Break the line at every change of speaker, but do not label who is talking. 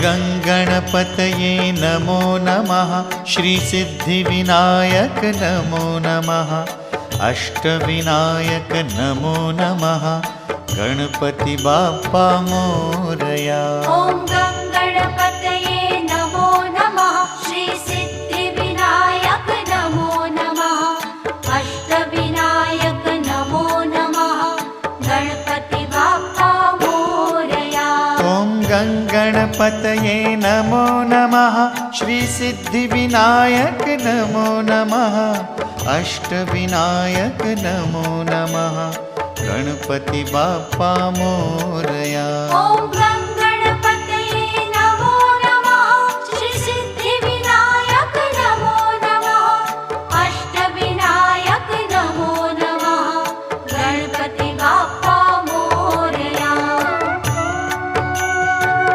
गङ्गणपतये नमो नमः। श्रीसिद्धिविनायक नमो नमः। अष्टविनायक नमो नमः। गणपति बाप्पा मोरया।
ॐ गणपतये नमो नमः। श्रीसिद्धिविनायक नमो नमः। अष्टविनायक नमो नमः। गणपति बाप्पा मोरया।
ॐ गणपतये नमो नमः। श्रीसिद्धिविनायक नमो नमः। अष्टविनायक नमो नमः। गणपति बाप्पा मोरया।